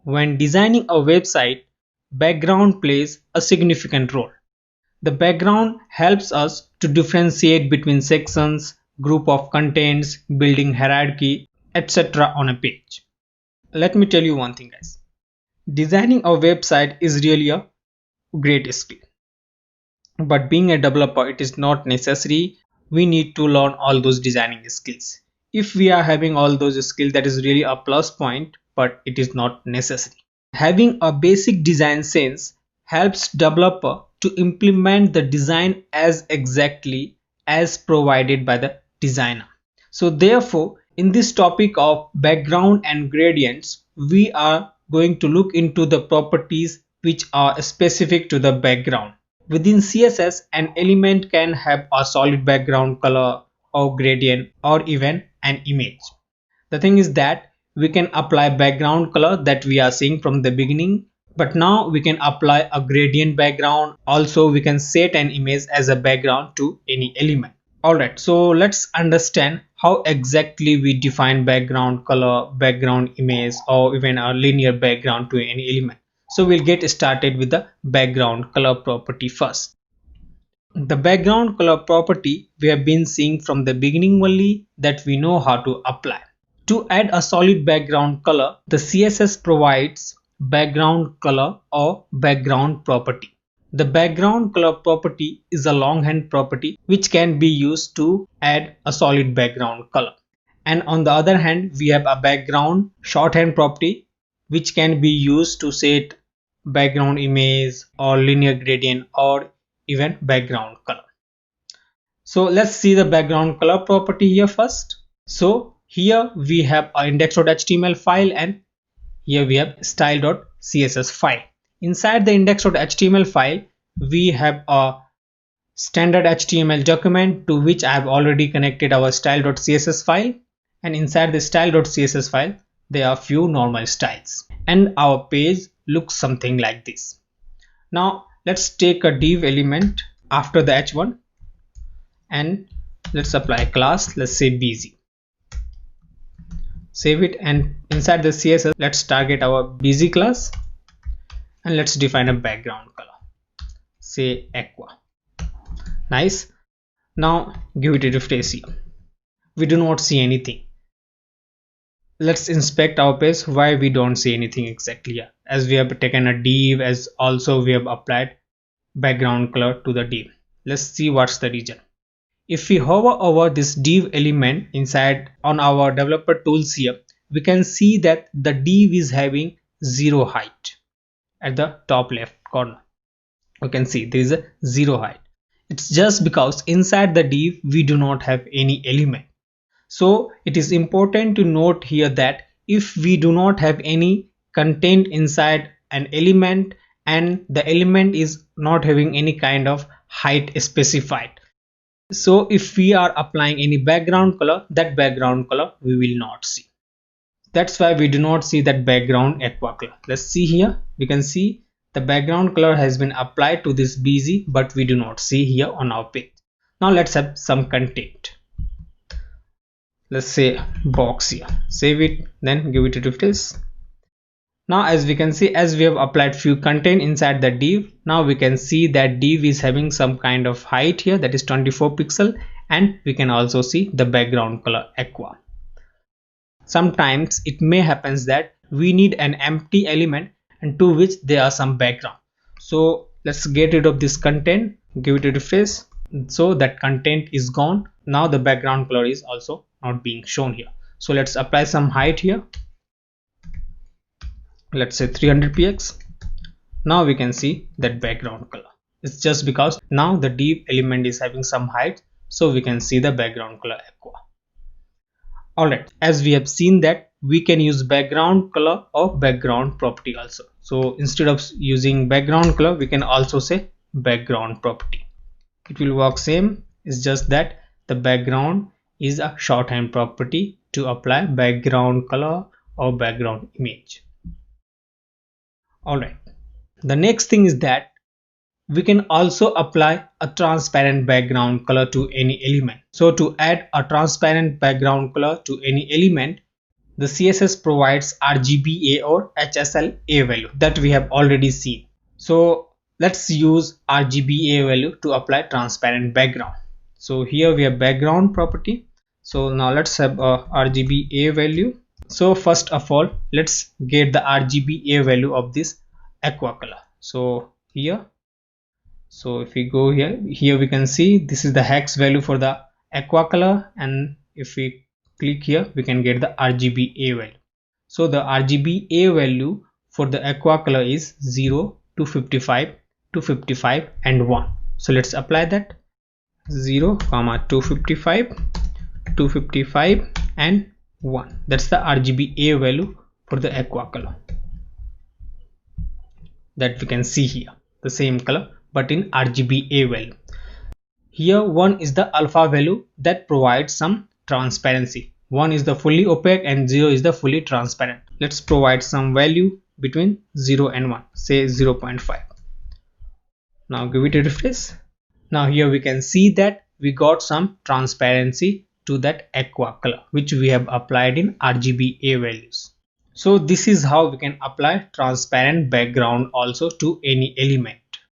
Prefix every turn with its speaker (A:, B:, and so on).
A: When designing a website, background plays a significant role. The background helps us to differentiate between sections, group of contents, building hierarchy, etc. on a page. Let me tell you one thing, guys. Designing a website is really a great skill. But being a developer, it is not necessary. We need to learn all those designing skills. If we are having all those skills, that is really a plus point, but it is not necessary. Having a basic design sense helps developer to implement the design as exactly as provided by the designer. So therefore, in this topic of background and gradients, we are going to look into the properties which are specific to the background. Within CSS, an element can have a solid background color or gradient or even an image. The thing is that we can apply background color that we are seeing from the beginning, but now we can apply a gradient background. Also, we can set an image as a background to any element. Alright, so let's understand how exactly we define background color, background image, or even a linear background to any element. So we'll get started with the background color property first. The background color property we have been seeing from the beginning only, that we know how to apply. To add a solid background color, the CSS provides background color or background property. The background color property is a longhand property which can be used to add a solid background color. And on the other hand, we have a background shorthand property which can be used to set background image or linear gradient or even background color. So let's see the background color property here first. So here we have our index.html file and here we have style.css file. Inside the index.html file, we have a standard HTML document to which I have already connected our style.css file, and inside the style.css file there are few normal styles and our page looks something like this. Now let's take a div element after the h1 and let's apply a class, let's say busy. Save it, and inside the CSS let's target our busy class and let's define a background color, say aqua. Nice. Now give it a refresh here. We do not see anything. Let's inspect our page. Why we don't see anything exactly here? As we have taken a div, as also we have applied background color to the div. Let's see what's the reason. If we hover over this div element inside on our developer tools here, we can see that the div is having 0 height. At the top left corner, you can see there is a 0 height. It's just because inside the div we do not have any element. So it is important to note here that if we do not have any content inside an element and the element is not having any kind of height specified, so if we are applying any background color, that background color we will not see. That's why we do not see that background aqua color. Let's see here. We can see the background color has been applied to this busy, but we do not see here on our page. Now let's have some content. Let's say box here. Save it, then give it a refresh. Now as we can see, as we have applied few content inside the div, now we can see that div is having some kind of height here, that is 24 pixel, and we can also see the background color aqua. Sometimes it may happens that we need an empty element and to which there are some background. So let's get rid of this content, give it a refresh. So that content is gone. Now the background color is also not being shown here. So let's apply some height here. Let's say 300 px. Now we can see that background color. It's just because now the div element is having some height, so we can see the background color aqua. Alright, as we have seen that we can use background color or background property also. So instead of using background color, we can also say background property. It will work same. It's just that the background is a shorthand property to apply background color or background image. Alright, the next thing is that we can also apply a transparent background color to any element. So to add a transparent background color to any element, The CSS provides RGBA or HSLA value that we have already seen. So let's use RGBA value to apply transparent background. So here we have background property. So now let's have a RGBA value. So first of all, let's get the RGBA value of this aqua color. So here, so if we go here we can see this is the hex value for the aqua color, and if we click here we can get the RGBA value. So the RGBA value for the aqua color is 0 to 55 to 55 and 1. So let's apply that 0, 255, 255 and 1. That's the RGBA value for the aqua color that we can see here, the same color but in RGBA value. Here 1 is the alpha value that provides some transparency. 1 is the fully opaque and 0 is the fully transparent. Let's provide some value between 0 and 1, say 0.5. Now give it a refresh. Now here we can see that we got some transparency to that aqua color which we have applied in RGBA values. So this is how we can apply transparent background also to any element.